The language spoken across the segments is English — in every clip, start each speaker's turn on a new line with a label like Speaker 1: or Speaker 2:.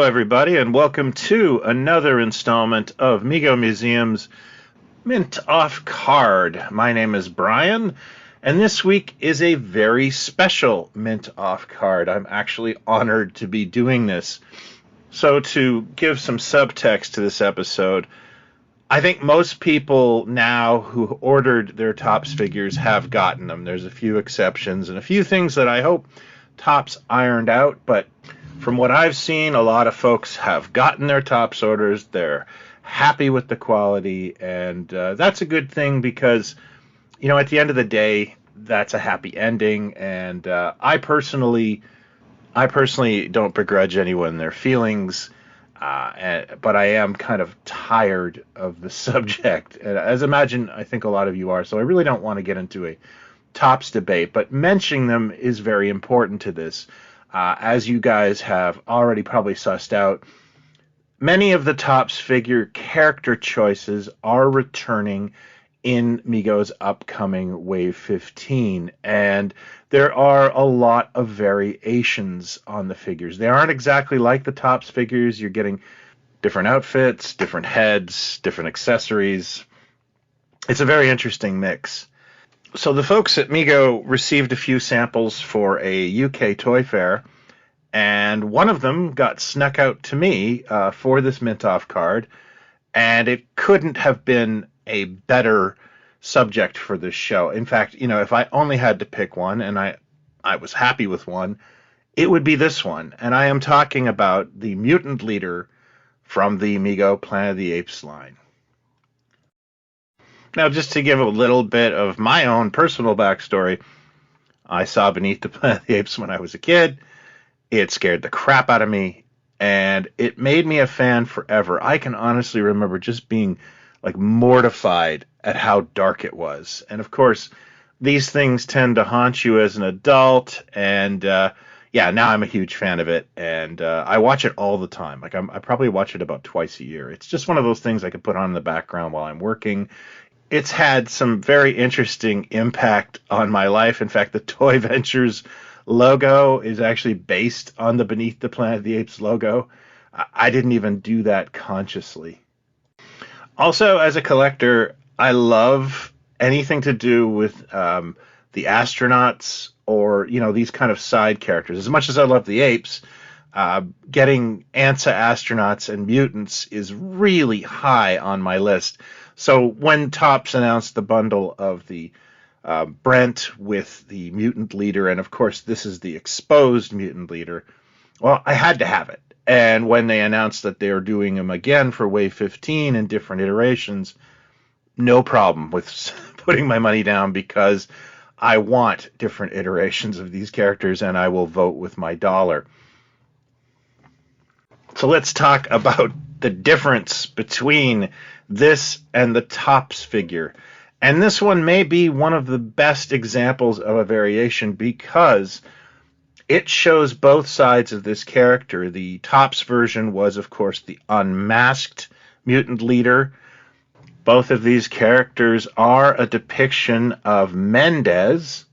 Speaker 1: everybody, and welcome to another installment of Mego Museum's Mint Off Card. My name is Brian, and this week is a very special Mint Off Card. I'm actually honored to be doing this. So, to give some subtext to this episode, I think most people now who ordered their Topps figures have gotten them. There's a few exceptions and a few things that I hope Topps ironed out, but from what I've seen, a lot of folks have gotten their Topps orders. They're happy with the quality, and that's a good thing because, at the end of the day, that's a happy ending. And I personally don't begrudge anyone their feelings, but I am kind of tired of the subject, and as I think a lot of you are. So I really don't want to get into a Topps debate, but mentioning them is very important to this. As you guys have already probably sussed out, many of the Topps figure character choices are returning in Mego's upcoming Wave 15, and there are a lot of variations on the figures. They aren't exactly like the Topps figures. You're getting different outfits, different heads, different accessories. It's a very interesting mix. So the folks at Mego received a few samples for a UK toy fair, and one of them got snuck out to me for this Mint Off card, and it couldn't have been a better subject for this show. In fact, if I only had to pick one, and I was happy with one, it would be this one. And I am talking about the Mutant Leader from the Mego Planet of the Apes line. Now, just to give a little bit of my own personal backstory, I saw Beneath the Planet of the Apes when I was a kid. It scared the crap out of me, and it made me a fan forever. I can honestly remember just being mortified at how dark it was. And of course, these things tend to haunt you as an adult, and now I'm a huge fan of it, and I watch it all the time. I probably watch it about twice a year. It's just one of those things I could put on in the background while I'm working. It's had some very interesting impact on my life. In fact, the Toy Ventures logo is actually based on the Beneath the Planet of the Apes logo. I didn't even do that consciously. Also, as a collector, I love anything to do with the astronauts or, these kind of side characters. As much as I love the apes, getting ANSA astronauts and mutants is really high on my list. So when Topps announced the bundle of the Brent with the Mutant Leader, and of course this is the exposed Mutant Leader, well, I had to have it. And when they announced that they were doing them again for Wave 15 in different iterations, no problem with putting my money down, because I want different iterations of these characters, and I will vote with my dollar. So let's talk about the difference between this and the Topps figure. And this one may be one of the best examples of a variation because it shows both sides of this character. The Topps version was, of course, the unmasked Mutant Leader. Both of these characters are a depiction of Mendez,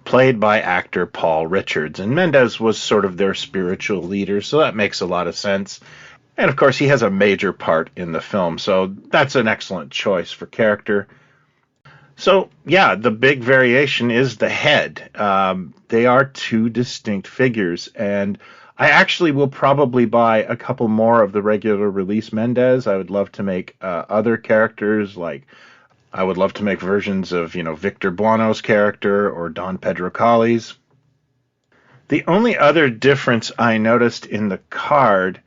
Speaker 1: played by actor Paul Richards. And Mendez was sort of their spiritual leader, so that makes a lot of sense. And of course, he has a major part in the film, so that's an excellent choice for character. So, the big variation is the head. They are two distinct figures, and I actually will probably buy a couple more of the regular release Mendez. I would love to make other characters, I would love to make versions of, Victor Buono's character or Don Pedro Colley's. The only other difference I noticed in the card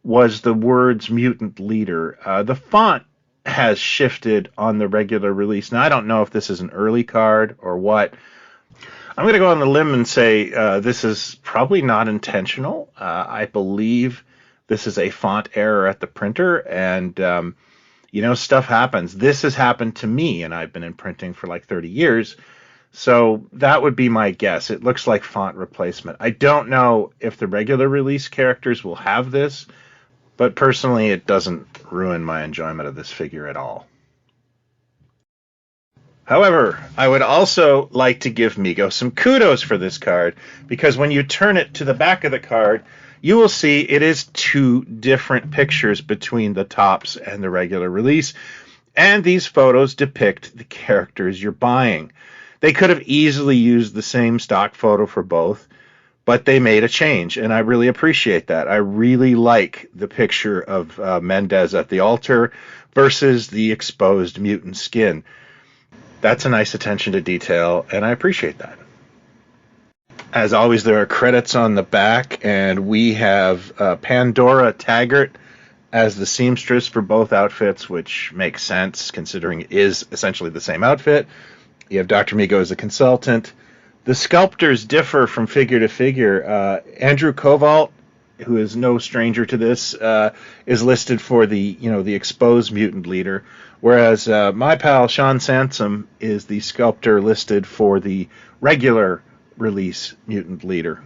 Speaker 1: was the words Mutant Leader. The font has shifted on the regular release. Now, I don't know if this is an early card or what. I'm going to go on the limb and say this is probably not intentional. I believe this is a font error at the printer, and, stuff happens. This has happened to me, and I've been in printing for 30 years, so that would be my guess. It looks like font replacement. I don't know if the regular release characters will have this, but personally, it doesn't ruin my enjoyment of this figure at all. However, I would also like to give Mego some kudos for this card, because when you turn it to the back of the card, you will see it is two different pictures between the Topps and the regular release, and these photos depict the characters you're buying. They could have easily used the same stock photo for both, but they made a change, and I really appreciate that. I really like the picture of Mendez at the altar versus the exposed mutant skin. That's a nice attention to detail, and I appreciate that. As always, there are credits on the back, and we have Pandora Taggart as the seamstress for both outfits, which makes sense considering it is essentially the same outfit. You have Dr. Mego as a consultant. The sculptors differ from figure to figure. Andrew Kovalt, who is no stranger to this, is listed for the exposed Mutant Leader, whereas my pal Sean Sansom is the sculptor listed for the regular release Mutant Leader.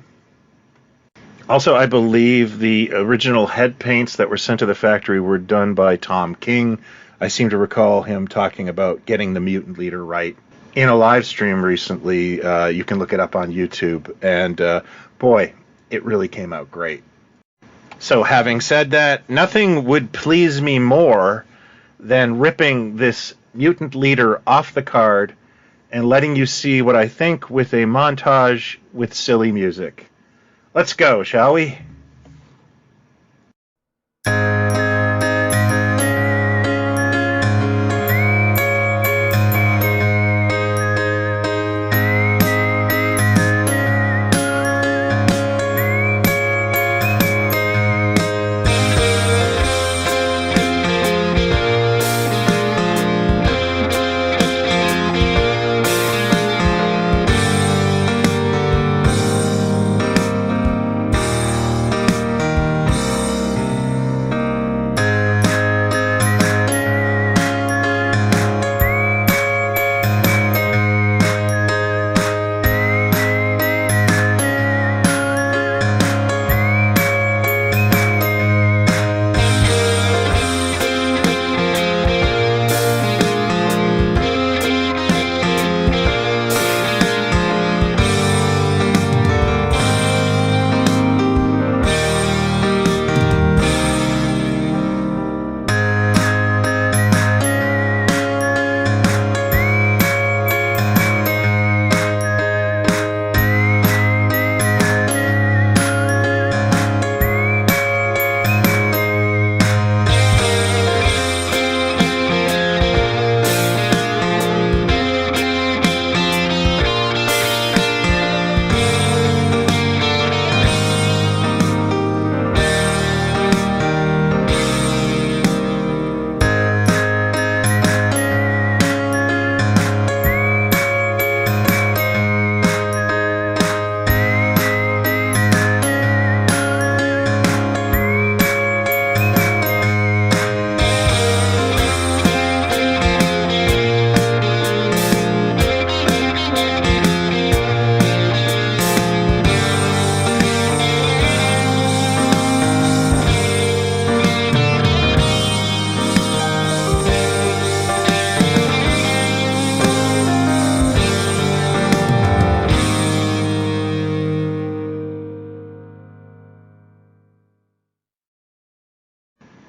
Speaker 1: Also, I believe the original head paints that were sent to the factory were done by Tom King. I seem to recall him talking about getting the Mutant Leader right in a live stream recently. You can look it up on YouTube, and boy, it really came out great. So having said that, nothing would please me more than ripping this Mutant Leader off the card and letting you see what I think with a montage with silly music. Let's go, shall we?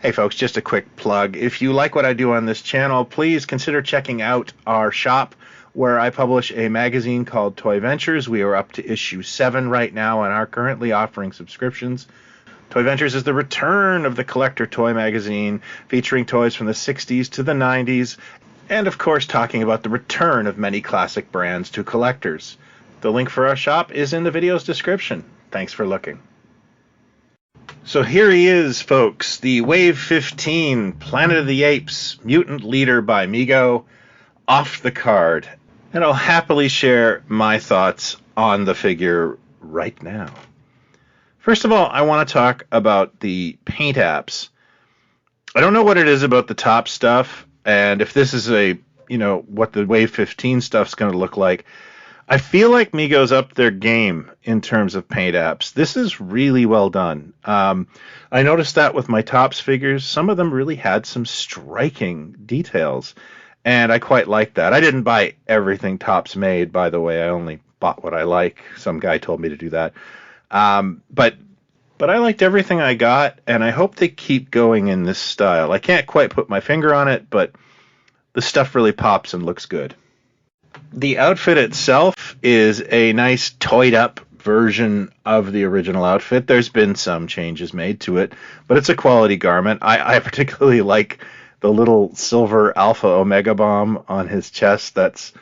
Speaker 1: Hey folks, just a quick plug. If you like what I do on this channel, please consider checking out our shop where I publish a magazine called Toy Ventures. We are up to issue 7 right now and are currently offering subscriptions. Toy Ventures is the return of the collector toy magazine featuring toys from the 60s to the 90s and of course talking about the return of many classic brands to collectors. The link for our shop is in the video's description. Thanks for looking. So here he is, folks, the Wave 15 Planet of the Apes Mutant Leader by Mego, off the card. And I'll happily share my thoughts on the figure right now. First of all, I want to talk about the paint apps. I don't know what it is about the top stuff, and if this is what the Wave 15 stuff's going to look like. I feel like Mego's up their game in terms of paint apps. This is really well done. I noticed that with my Topps figures. Some of them really had some striking details, and I quite like that. I didn't buy everything Topps made, by the way. I only bought what I like. Some guy told me to do that. But but I liked everything I got, and I hope they keep going in this style. I can't quite put my finger on it, but the stuff really pops and looks good. The outfit itself is a nice toyed up version of the original outfit. There's been some changes made to it, but it's a quality garment. I particularly like the little silver Alpha Omega bomb on his chest. That's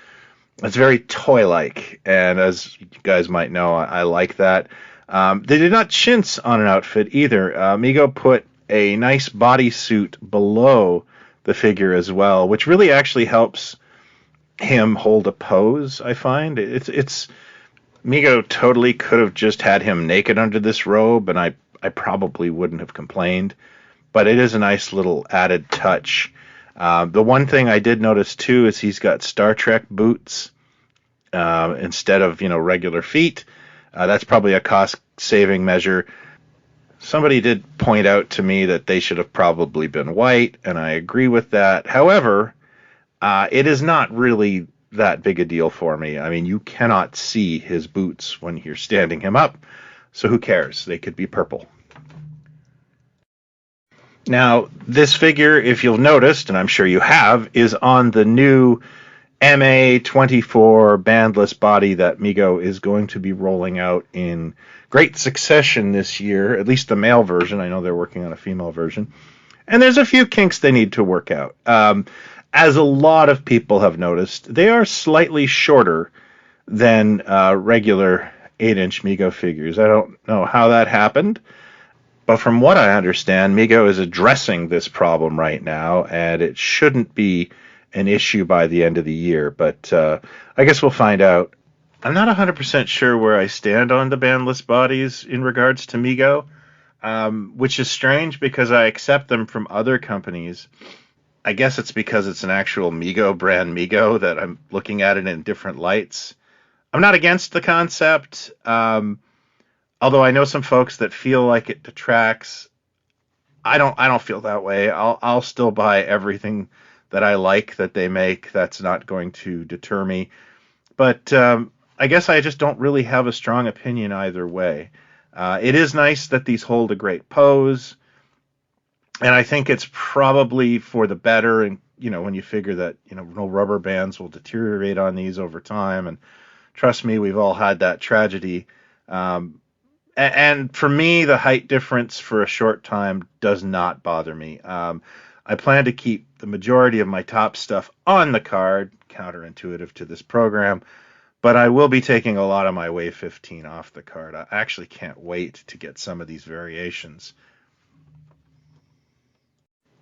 Speaker 1: very toy-like, and as you guys might know, I like that. They did not chintz on an outfit either. Mego put a nice bodysuit below the figure as well, which really actually helps him hold a pose. I find it's Mego totally could have just had him naked under this robe, and I probably wouldn't have complained. But it is a nice little added touch. The one thing I did notice too is he's got Star Trek boots instead of regular feet. That's probably a cost-saving measure. Somebody did point out to me that they should have probably been white, and I agree with that. However, it is not really that big a deal for me. I mean, you cannot see his boots when you're standing him up, so who cares? They could be purple. Now, this figure, if you've noticed, and I'm sure you have, is on the new MA24 bandless body that Mego is going to be rolling out in great succession this year, at least the male version. I know they're working on a female version. And there's a few kinks they need to work out. As a lot of people have noticed, they are slightly shorter than regular 8-inch Mego figures. I don't know how that happened, but from what I understand, Mego is addressing this problem right now, and it shouldn't be an issue by the end of the year. But I guess we'll find out. I'm not 100% sure where I stand on the bandless bodies in regards to Mego, which is strange because I accept them from other companies. I guess it's because it's an actual Mego brand Mego that I'm looking at it in different lights. I'm not against the concept. Although I know some folks that feel like it detracts. I don't feel that way. I'll still buy everything that I like that they make. That's not going to deter me. But I guess I just don't really have a strong opinion either way. It is nice that these hold a great pose, and I think it's probably for the better. And when you figure that no rubber bands will deteriorate on these over time, and trust me, we've all had that tragedy. And for me, the height difference for a short time does not bother me. I plan to keep the majority of my top stuff on the card, counterintuitive to this program, but I will be taking a lot of my Wave 15 off the card. I actually can't wait to get some of these variations.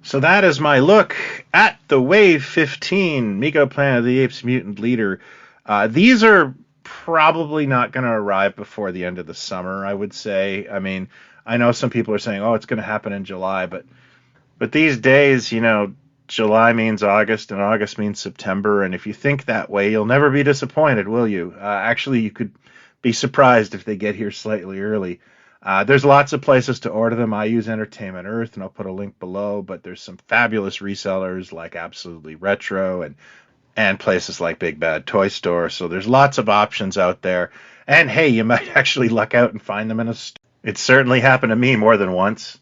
Speaker 1: So that is my look at the Wave 15 Mego Planet of the Apes Mutant Leader. These are probably not going to arrive before the end of the summer, I would say. I mean, I know some people are saying, oh, it's going to happen in July, but these days, July means August and August means September, and if you think that way, you'll never be disappointed, will you? Actually, you could be surprised if they get here slightly early. There's lots of places to order them. I use Entertainment Earth, and I'll put a link below, but there's some fabulous resellers like Absolutely Retro and places like Big Bad Toy Store. So there's lots of options out there. And hey, you might actually luck out and find them in a store. It's certainly happened to me more than once.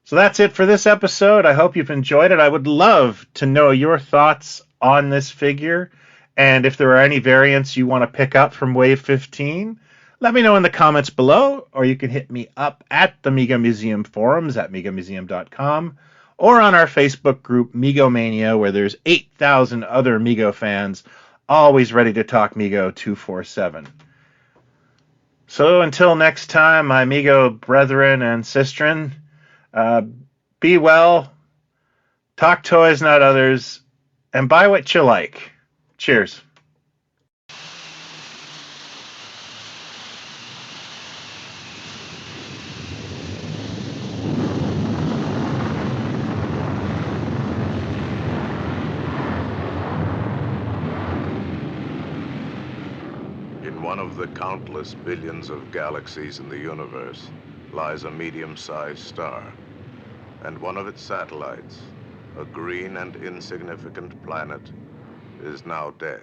Speaker 1: So that's it for this episode. I hope you've enjoyed it. I would love to know your thoughts on this figure. And if there are any variants you want to pick up from Wave 15, let me know in the comments below, or you can hit me up at the Mego Museum forums at megomuseum.com. or on our Facebook group, Mego Mania, where there's 8,000 other Mego fans always ready to talk Mego 247. So until next time, my Mego brethren and sistren, be well, talk toys, not others, and buy what you like. Cheers.
Speaker 2: In one of the countless billions of galaxies in the universe lies a medium-sized star, and one of its satellites, a green and insignificant planet, is now dead.